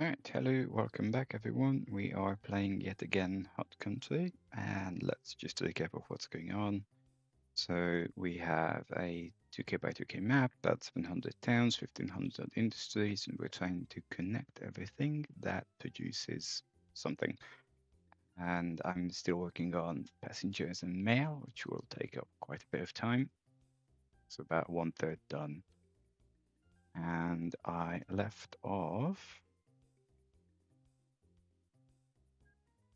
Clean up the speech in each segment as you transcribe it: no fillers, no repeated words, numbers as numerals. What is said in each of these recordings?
Alright, hello, welcome back everyone. We are playing yet again Hot Country, and let's just recap of what's going on. So we have a 2K by 2K map, that's 700 towns, 1500 industries, and we're trying to connect everything that produces something. And I'm still working on passengers and mail, which will take up quite a bit of time. It's about 1/3 done. And I left off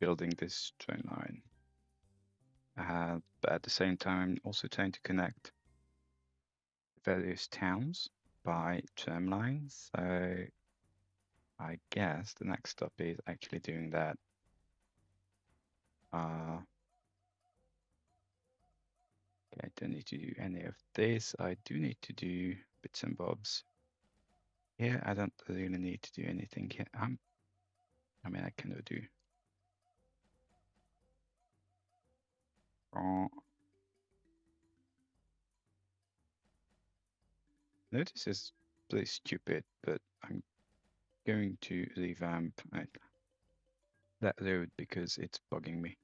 building this train line. But at the same time, also trying to connect various towns by tram lines. So I guess the next step is actually doing that. Okay, I don't need to do any of this. I do need to do bits and bobs. Here, I don't really need to do anything here. I mean, I can do. Oh, no, this is pretty stupid, but I'm going to revamp that road because it's bugging me.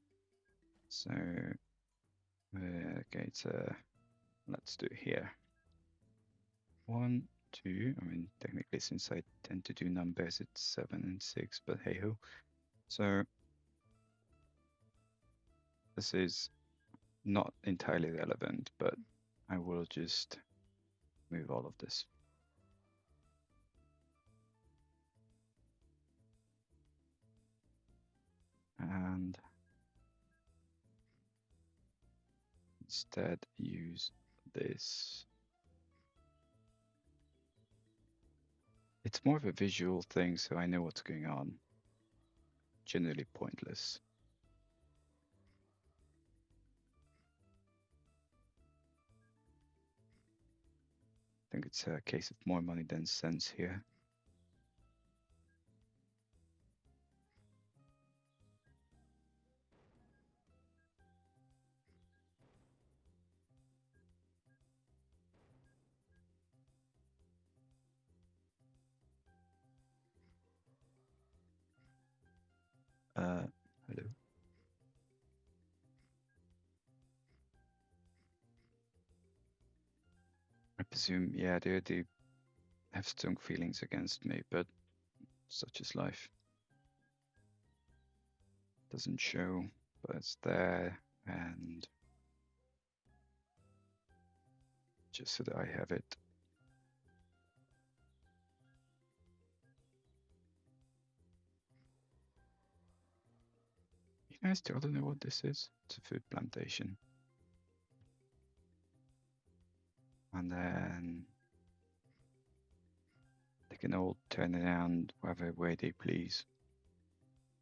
So, okay, let's do it here. 1, 2. I mean, technically, since I tend to do numbers, it's 7 and 6, but hey ho. So this is not entirely relevant, but I will just move all of this. And instead use this. It's more of a visual thing, so I know what's going on. Generally pointless. I think it's a case of more money than sense here. Hello. I presume, yeah, they have strong feelings against me, but such is life. Doesn't show, but it's there, and just so that I have it. You guys still don't know what this is? It's a food plantation. And then they can all turn around whatever way they please.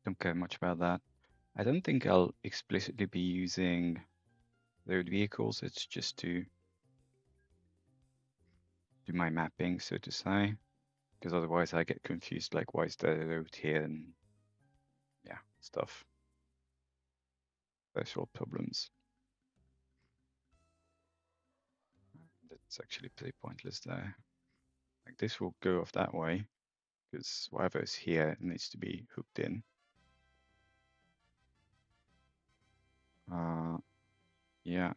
Don't care much about that. I don't think I'll explicitly be using road vehicles. It's just to do my mapping, so to say. Because otherwise I get confused, like, why is there a road here? And yeah, stuff. Special problems. That's actually pretty pointless there. Like, this will go off that way, because whatever is here needs to be hooked in. Yeah,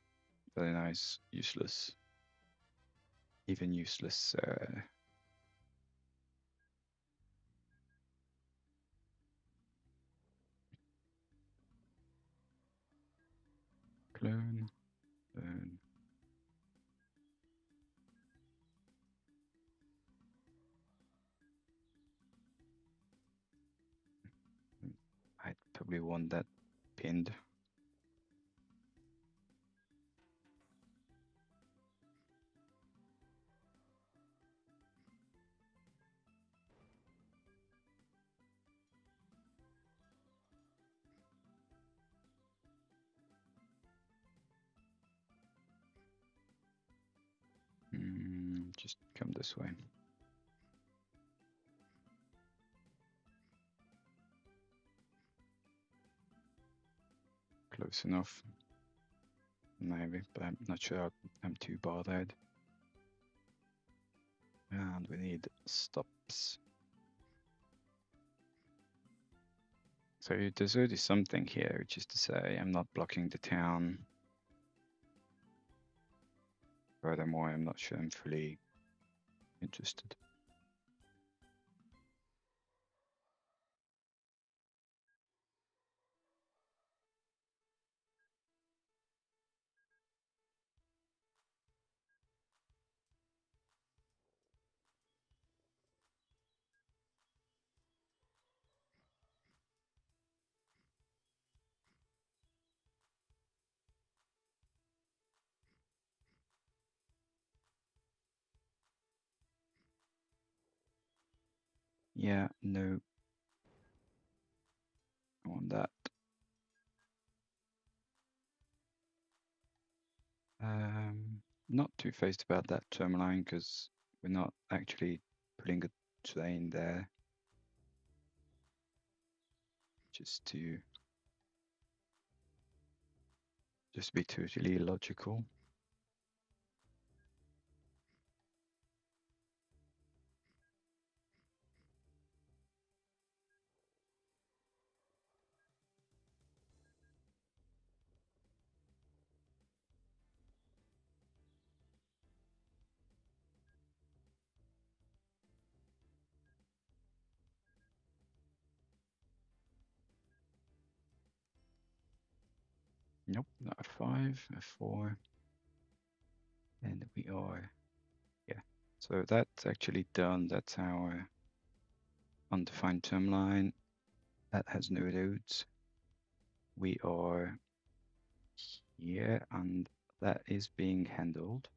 very nice. Useless. Even useless. Clone. Clone. I'd probably want that pinned. Just come this way. Close enough. Maybe, but I'm not sure I'm too bothered. And we need stops. So there's already something here, which is to say I'm not blocking the town. Furthermore, I'm not sure I'm fully interested. Yeah, no. I want that. Not too phased about that term line because we're not actually putting a train there. Just to be totally logical. Nope, not F5, F4. And we are, yeah. So that's actually done. That's our undefined term line. That has no roads. We are here, and that is being handled.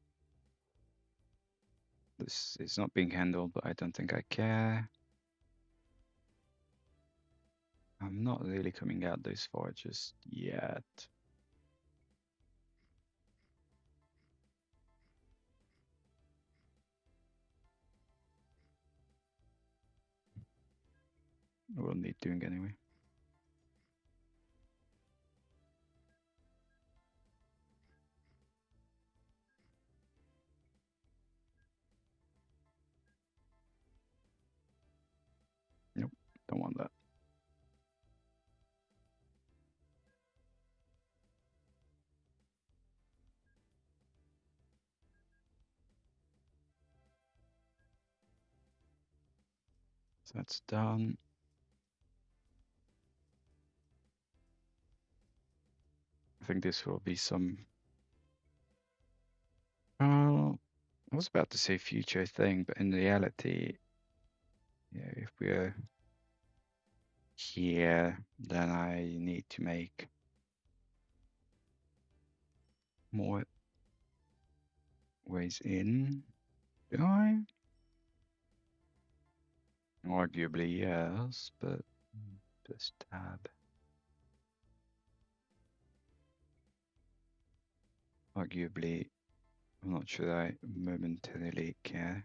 This is not being handled, but I don't think I care. I'm not really coming out this far just yet. We'll need doing anyway. Nope, don't want that. So that's done. I think this will be some. Well, I was about to say future thing, but in reality, yeah, if we're here, then I need to make more ways in. Do I? Arguably, yes, but just tab. Arguably, I'm not sure I momentarily care.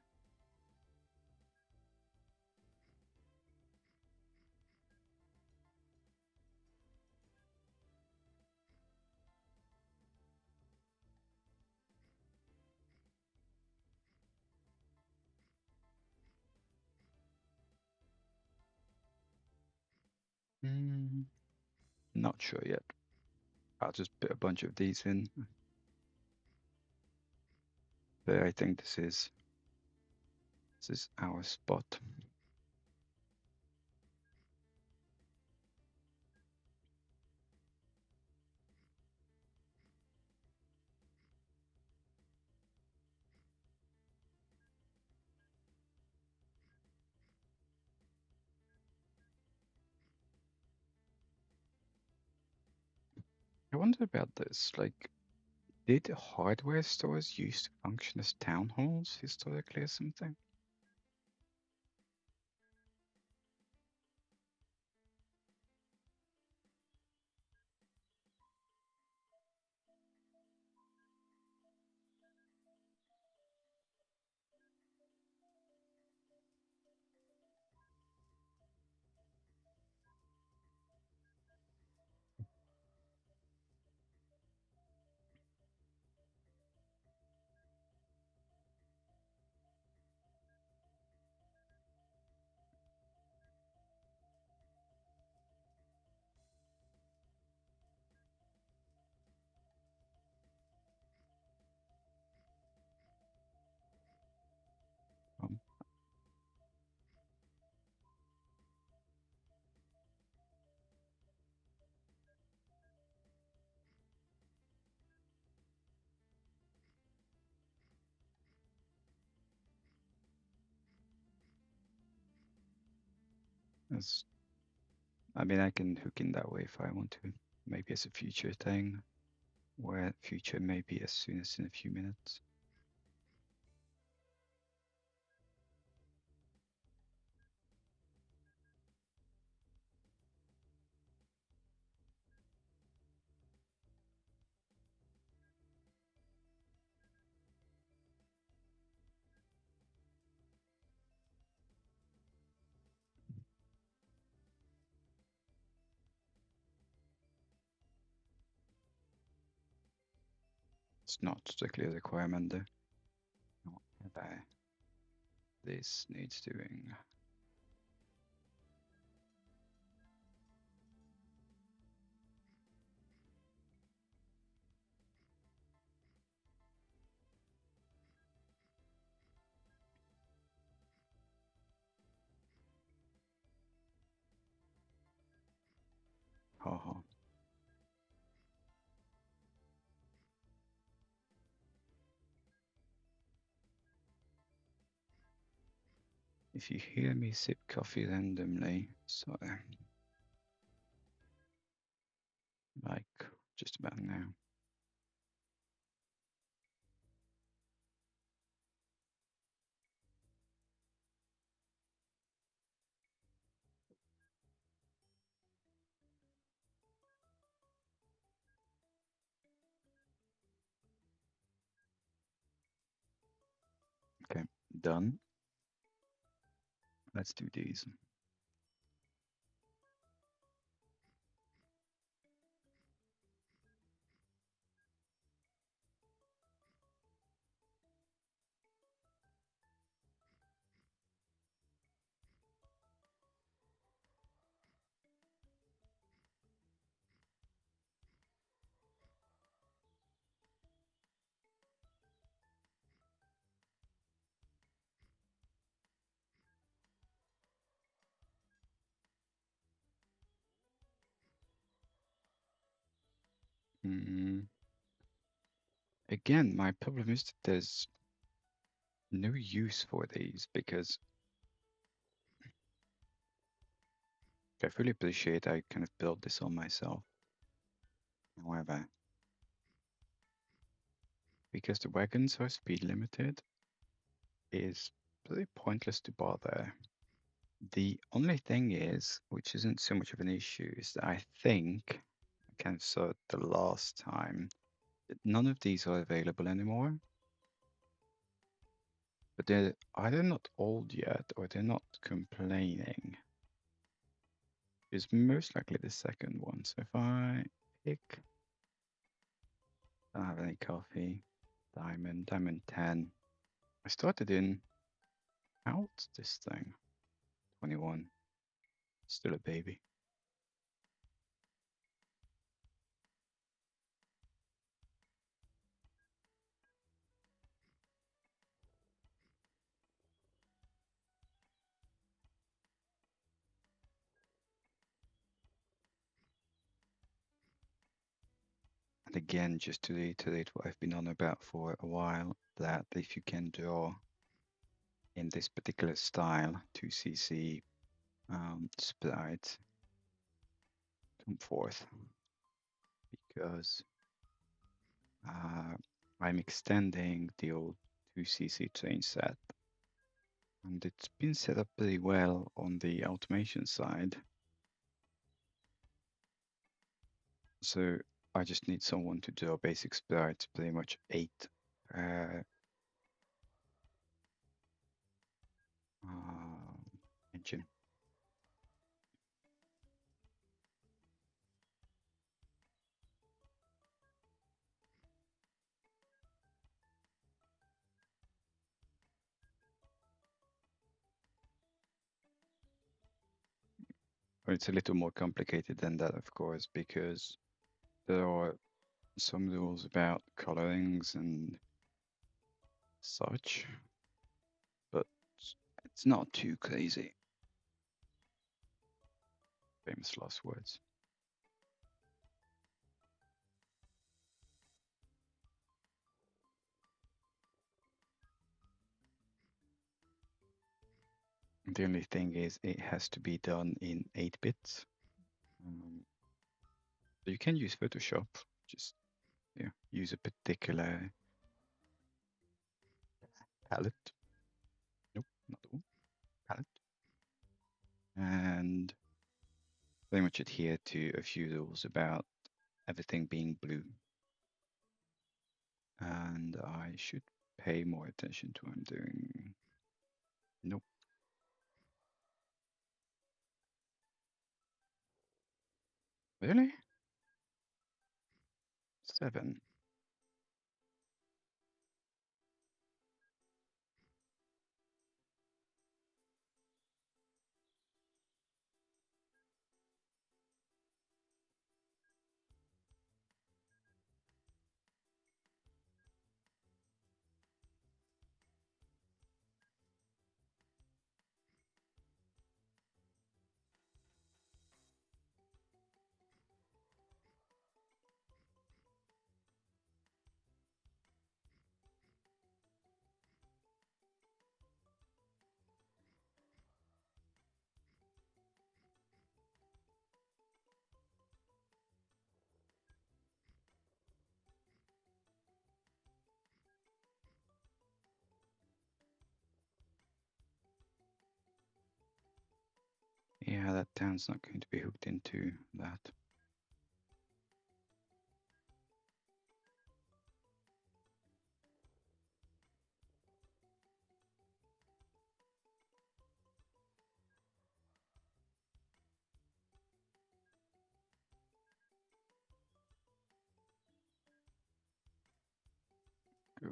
Not sure yet. I'll just put a bunch of these in. But I think this is our spot. I wonder about this. Like, did hardware stores used to function as town halls historically or something? I mean, I can hook in that way if I want to. Maybe as a future thing, where future may be as soon as in a few minutes. It's not strictly a requirement though. However, this needs doing. Haha. If you hear me sip coffee randomly, sorry. Like just about now. Okay, done. Let's do these. Mm. Again, my problem is that there's no use for these because I fully appreciate I kind of built this on myself. However, because the wagons are speed limited, it is pretty pointless to bother. The only thing is, which isn't so much of an issue, is that I think I kind of saw it the last time that none of these are available anymore. But they're either not old yet or they're not complaining. It's most likely the second one. So if I pick, I don't have any coffee, diamond 10. I started in, how old's this thing? 21, still a baby. And again, just to reiterate what I've been on about for a while, that if you can draw in this particular style 2cc sprites, come forth, because I'm extending the old 2cc train set, and it's been set up pretty well on the automation side. So I just need someone to draw basic sprites, pretty much 8 engine. It's a little more complicated than that, of course, because there are some rules about colorings and such, but it's not too crazy. Famous last words. The only thing is it has to be done in 8 bits. So you can use Photoshop, just use a particular palette. Nope, not the one. Palette. And pretty much adhere to a few rules about everything being blue. And I should pay more attention to what I'm doing. Nope. Really? 7. Yeah, that town's not going to be hooked into that. Go.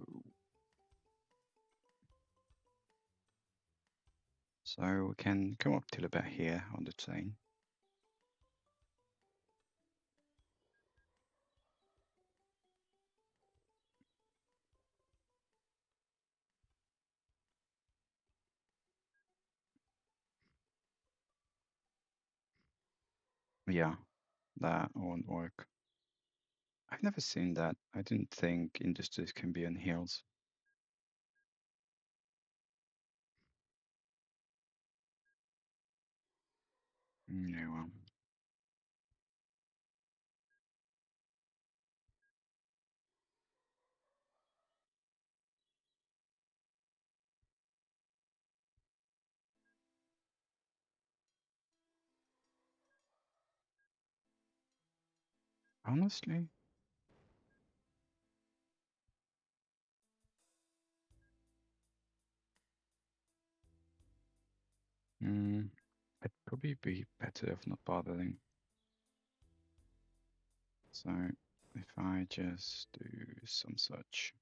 So we can come up till about here on the train. Yeah, that won't work. I've never seen that. I didn't think industries can be on hills. No, well. Honestly, I'd probably be better off not bothering. So if I just do some such,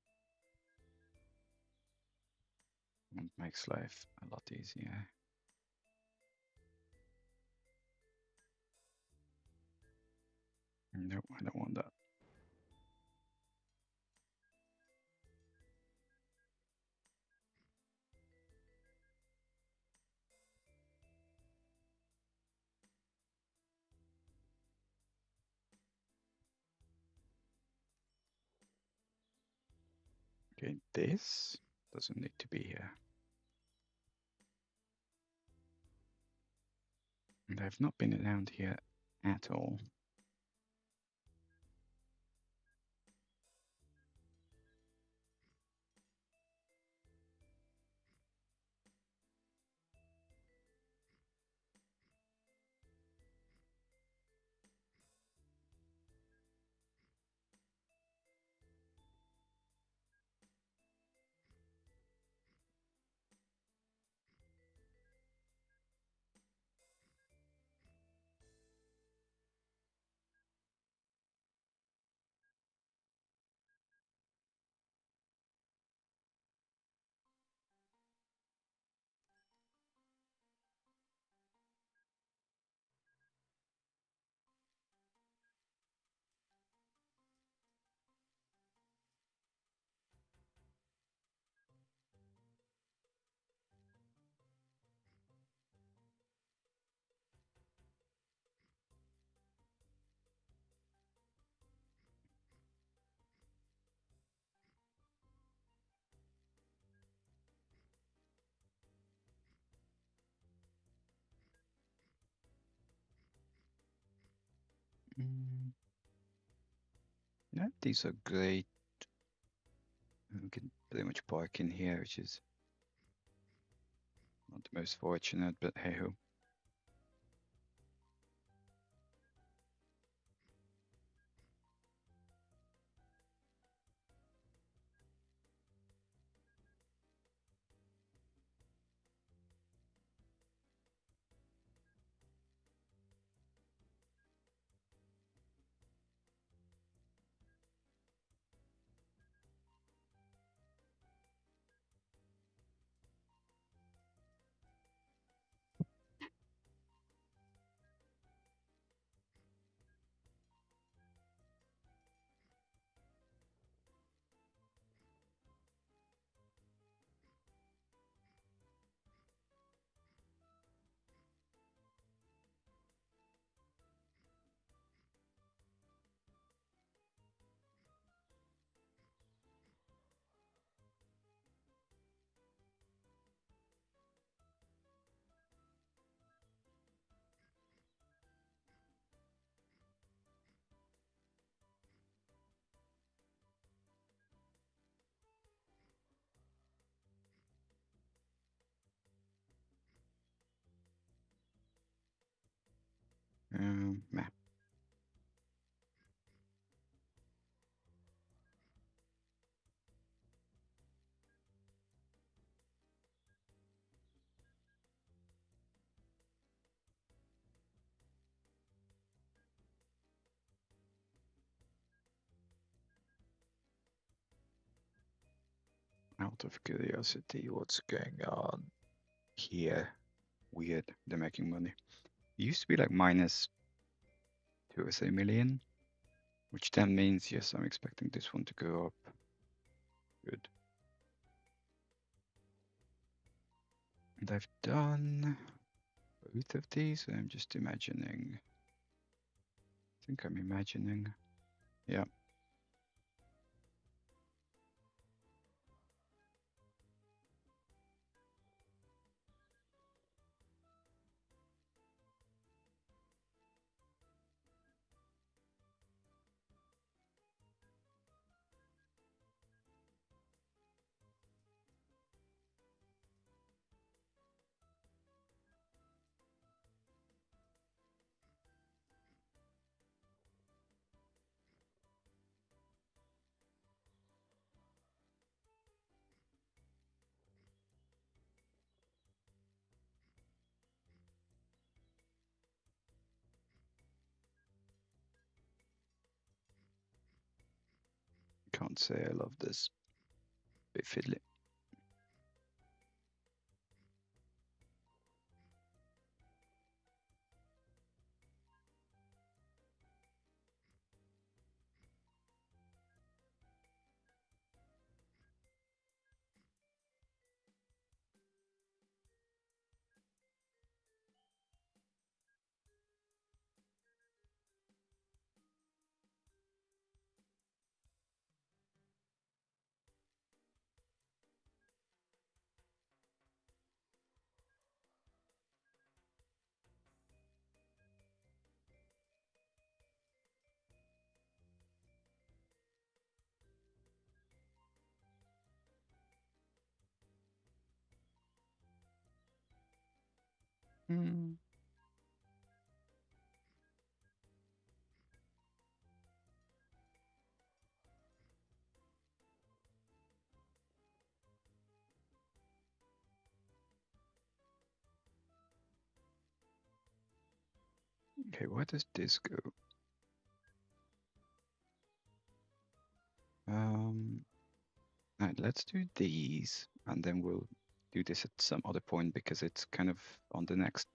it makes life a lot easier. No, I don't want that. Okay, this doesn't need to be here. And I've not been around here at all. Yeah, these are great. We can pretty much park in here, which is not the most fortunate, but hey ho. Meh. Out of curiosity, what's going on here? Weird, they're making money. It used to be like minus 2 or 3 million, which then means, yes, I'm expecting this one to go up. Good. And I've done both of these. I'm just imagining. I think I'm imagining. Yeah. Can't say I love this. Bit fiddly. Hmm. Okay, where does this go? Right, let's do these, and then we'll do this at some other point because it's kind of on the next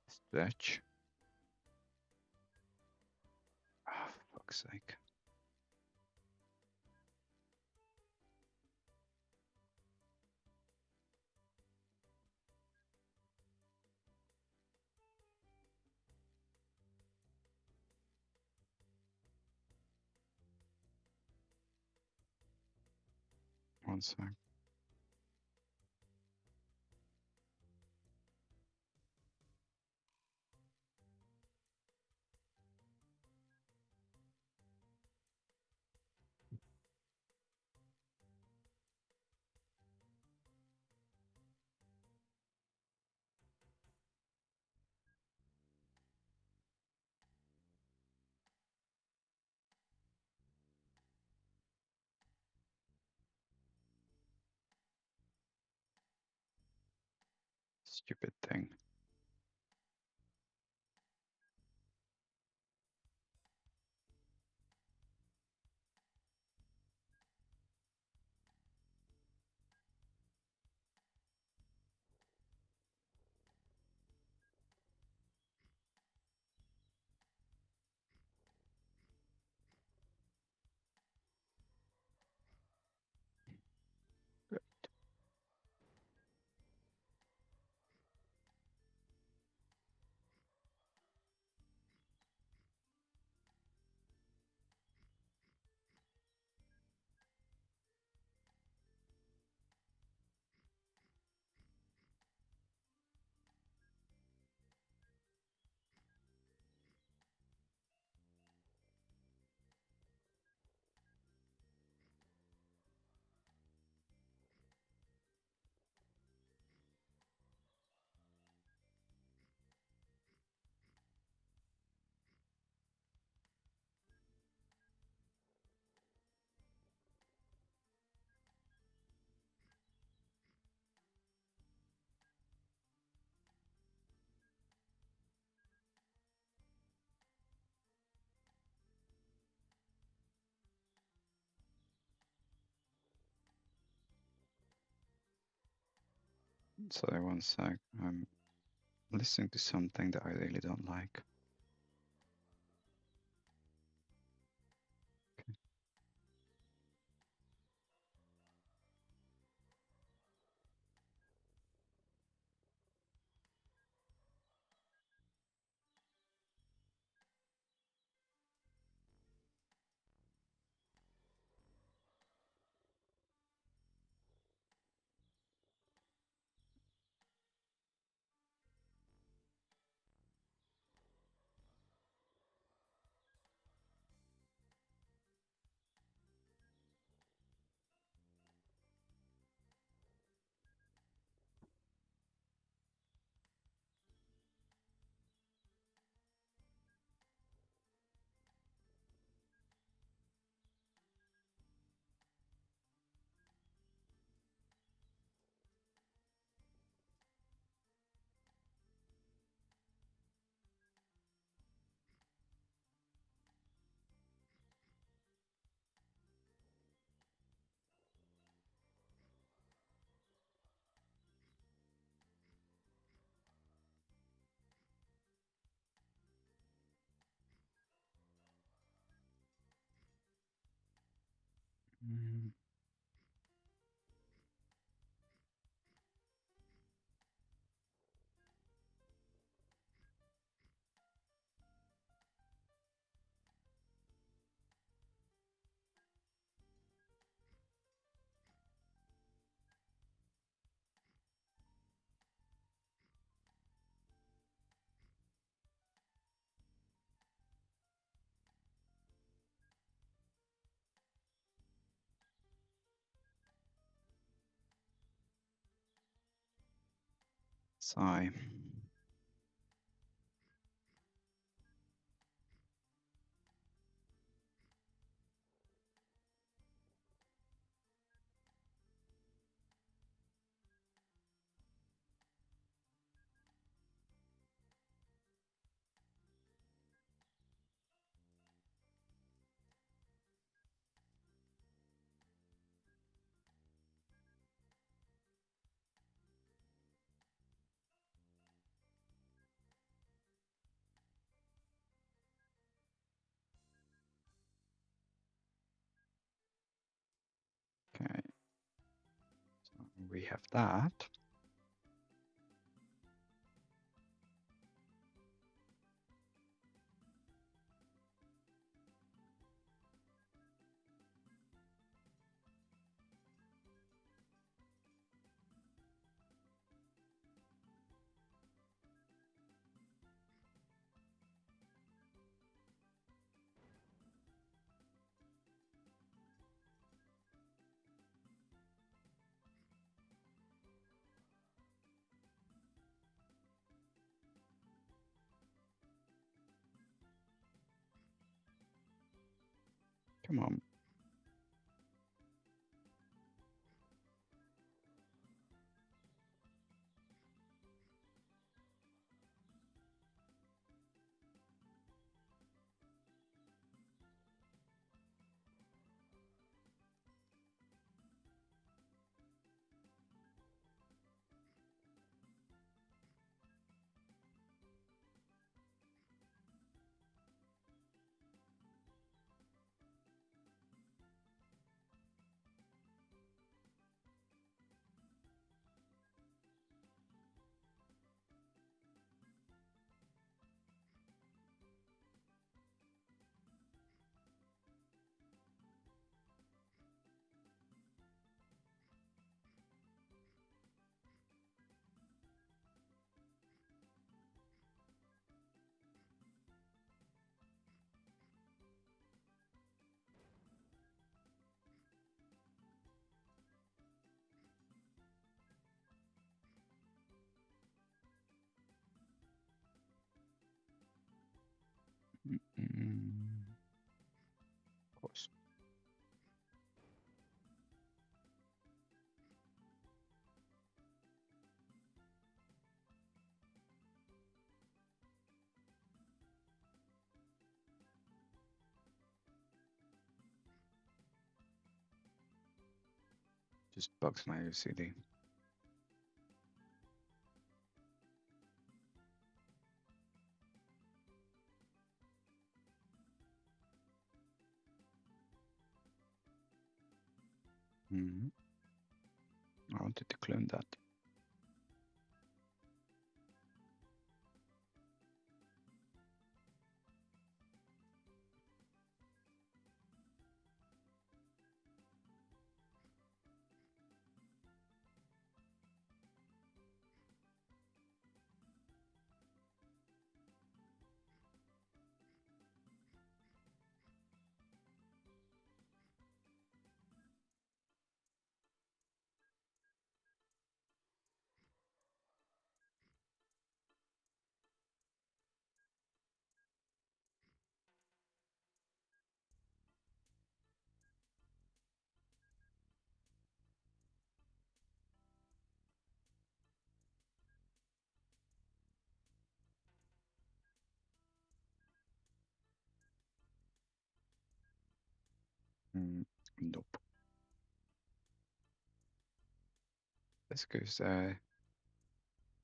stretch. Ah, for fuck's sake. One sec. Stupid thing. So one sec, I'm listening to something that I really don't like. Mm. Sigh. Okay, so we have that. Come on. Of course. Just bugs my OCD. I wanted to clone that. Nope. This goes there.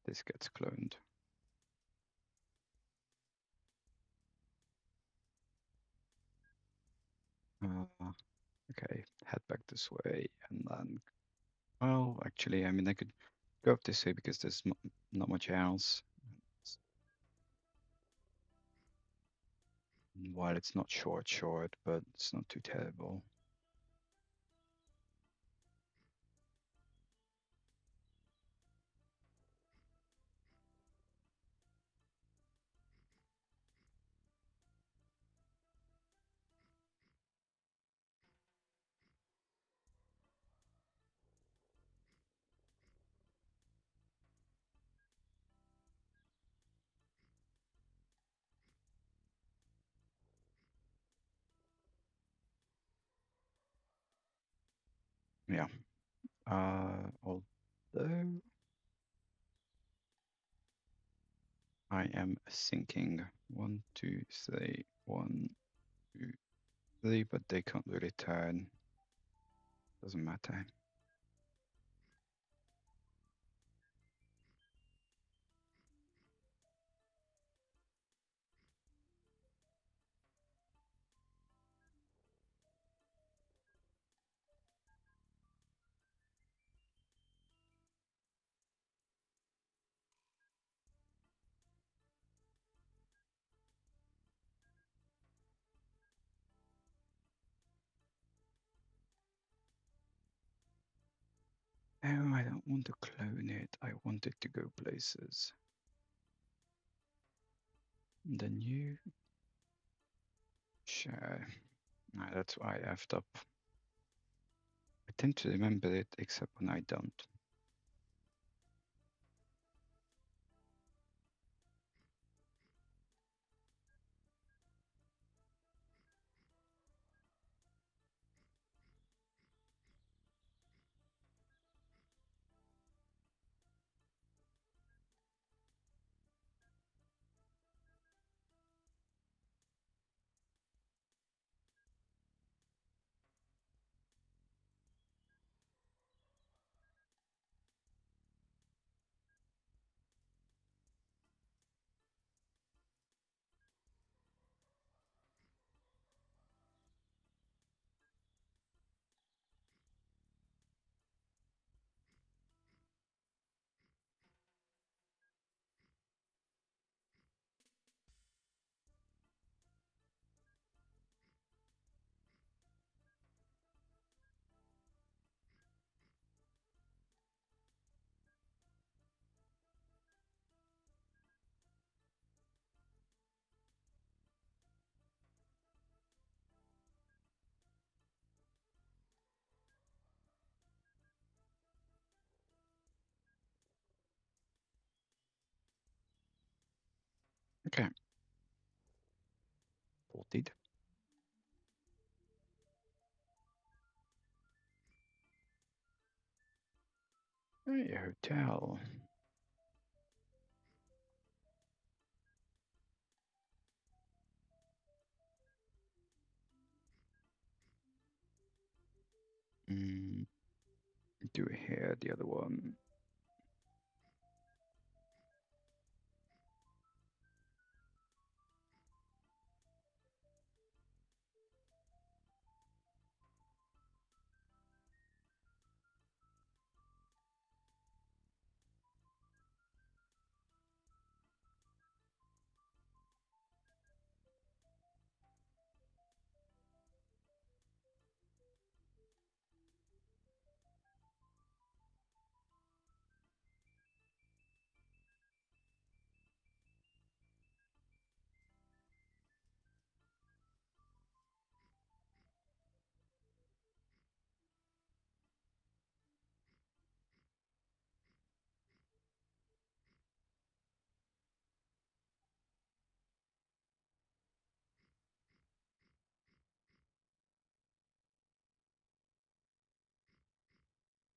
This gets cloned. Okay, head back this way, and then, well, actually, I mean, I could go up this way because there's not much else. While it's not short, but it's not too terrible. Yeah. Although I am thinking 1, 2, 3, 1, 2, 3, but they can't really turn. Doesn't matter. Oh, I don't want to clone it. I want it to go places. And then you share. No, that's why I effed up. I tend to remember it, except when I don't. Okay. Sorted. A hotel. Do it here, the other one.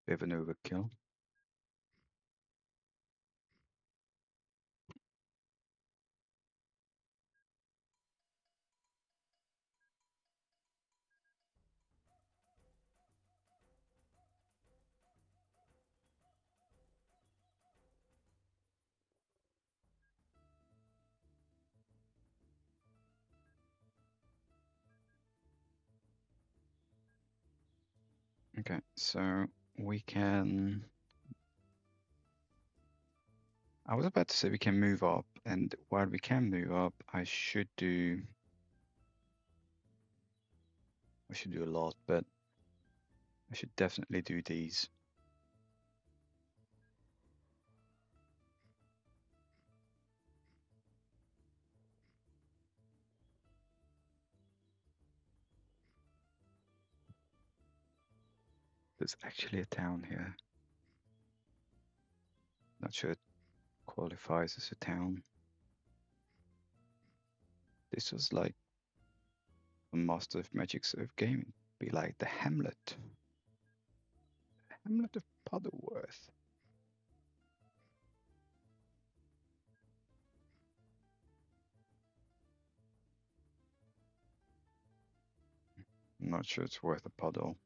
Bit of an overkill. Okay, so we can. I was about to say we can move up, and while we can move up, I should do a lot, but I should definitely do these. There's actually a town here. Not sure it qualifies as a town. This was like a Master of Magic sort of game. It'd be like the Hamlet. Hamlet of Puddleworth. I'm not sure it's worth a puddle.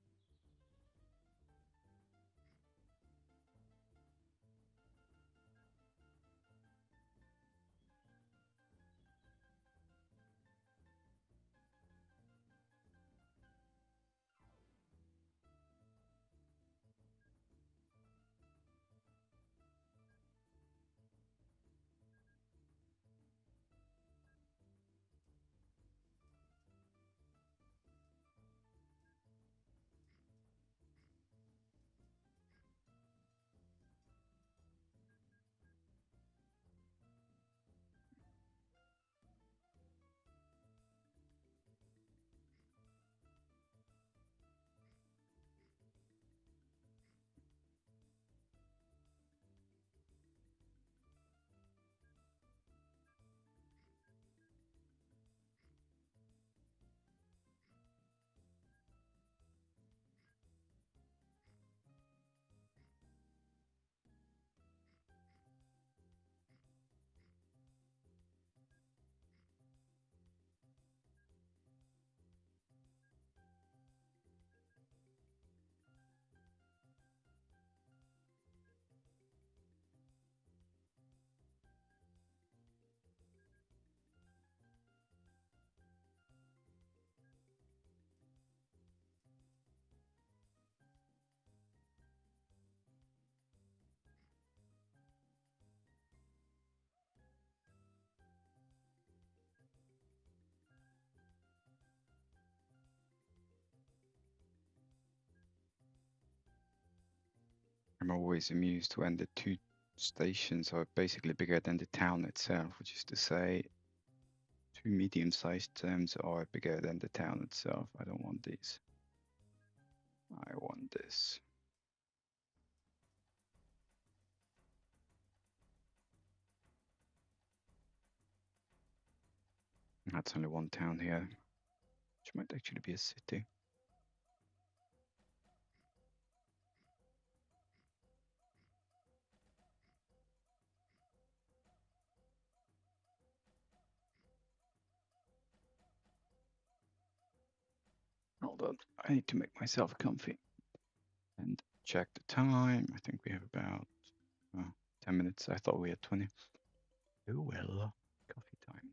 I'm always amused when the two stations are basically bigger than the town itself, which is to say, two medium-sized towns are bigger than the town itself. I don't want these. I want this. That's only one town here, which might actually be a city. Hold on, I need to make myself comfy and check the time. I think we have about 10 minutes. I thought we had 20. Oh well, coffee time.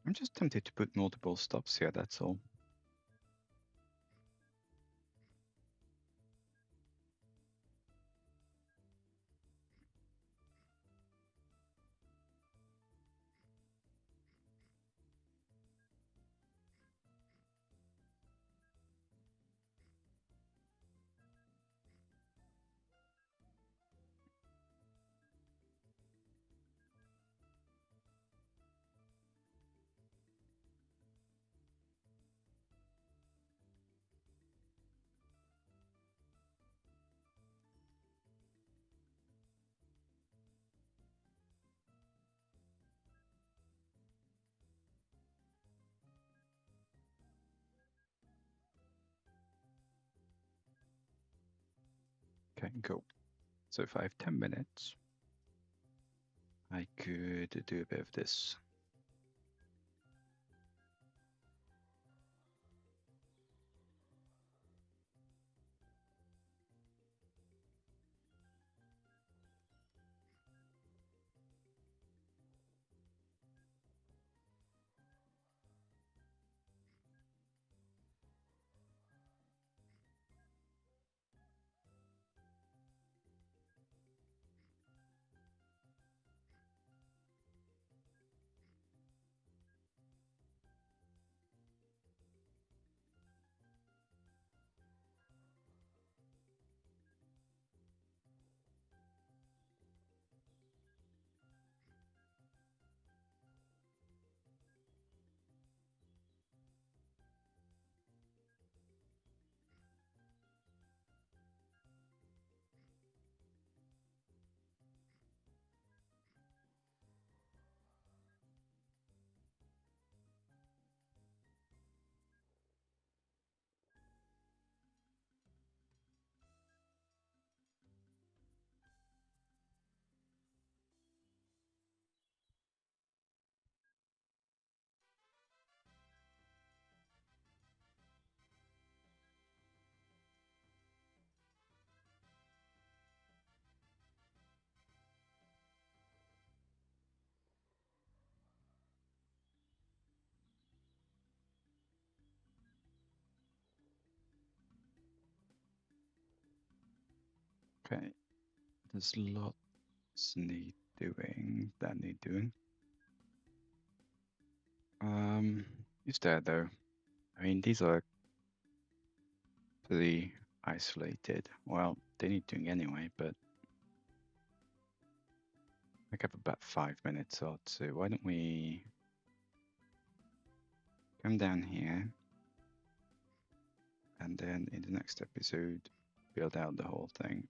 I'm just tempted to put multiple stops here, that's all. Okay, go. So if I have 10 minutes, I could do a bit of this. Okay, there's lots need doing. Is there though? I mean, these are pretty isolated. Well, they need doing anyway, but I have about 5 minutes or two. Why don't we come down here and then in the next episode build out the whole thing.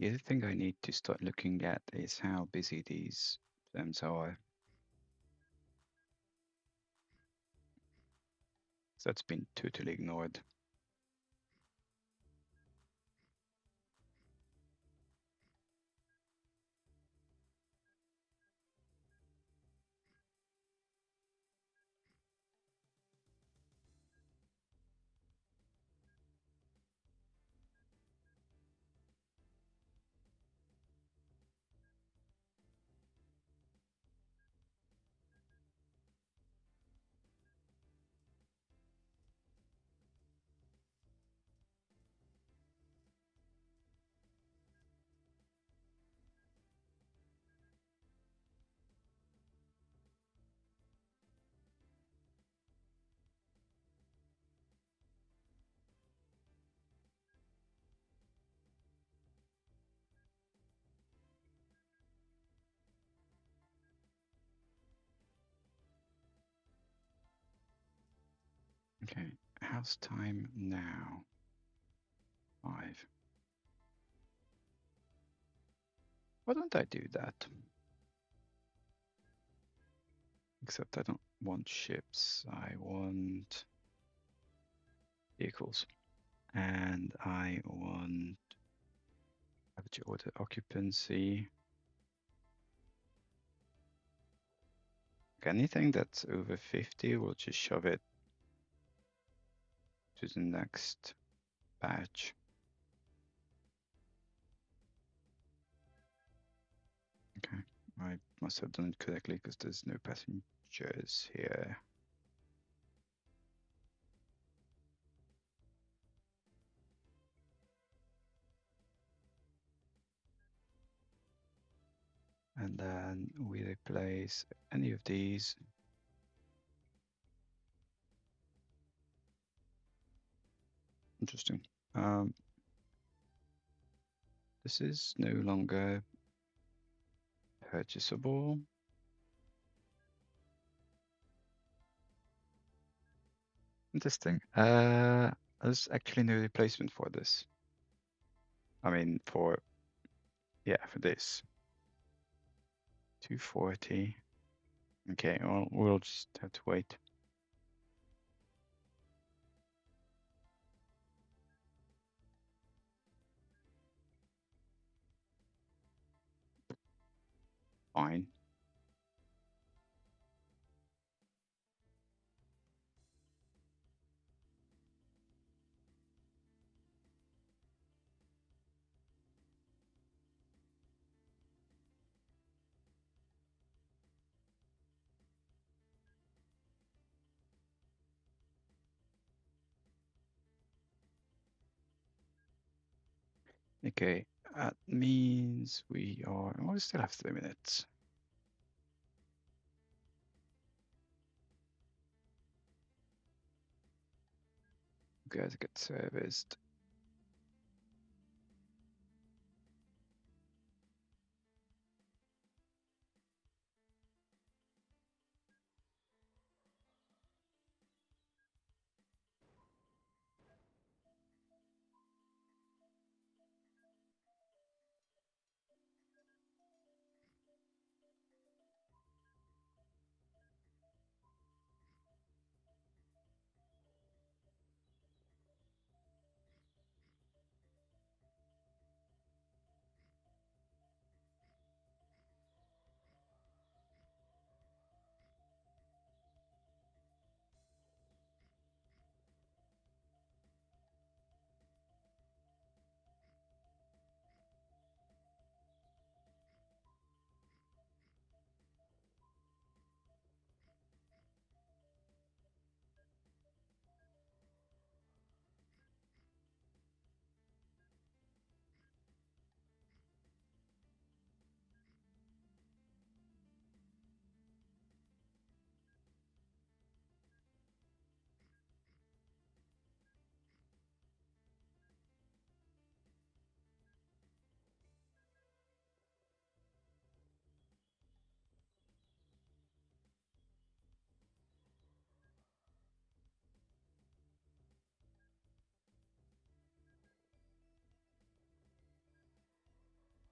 The other thing I need to start looking at is how busy these firms are. That's been totally ignored. Okay, how's time now? 5. Why don't I do that? Except I don't want ships. I want vehicles. And I want average order occupancy. Anything that's over 50, we'll just shove it to the next batch. Okay, I must have done it correctly because there's no passengers here. And then we replace any of these. Interesting. This is no longer purchasable. Interesting. There's actually no replacement for this. I mean, for this 240. Okay, well, we'll just have to wait. Fine. Okay, that means we are. Oh, we still have 3 minutes. You guys get serviced.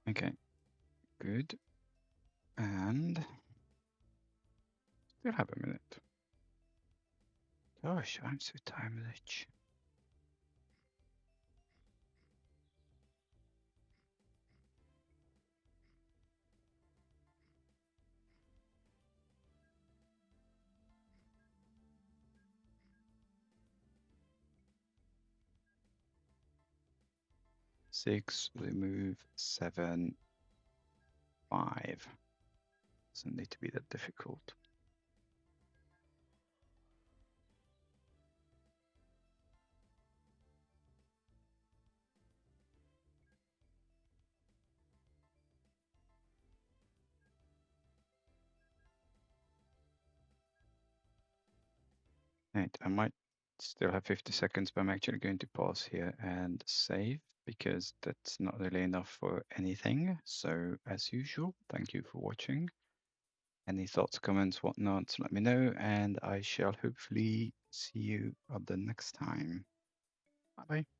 Okay, good. And still have a minute. Gosh, I'm so time rich. Six, remove 7, 5. Doesn't need to be that difficult. Right, I might still have 50 seconds, but I'm actually going to pause here and save because that's not really enough for anything. So as usual, thank you for watching. Any thoughts, comments, whatnot, let me know, and I shall hopefully see you at the next time. Bye-bye.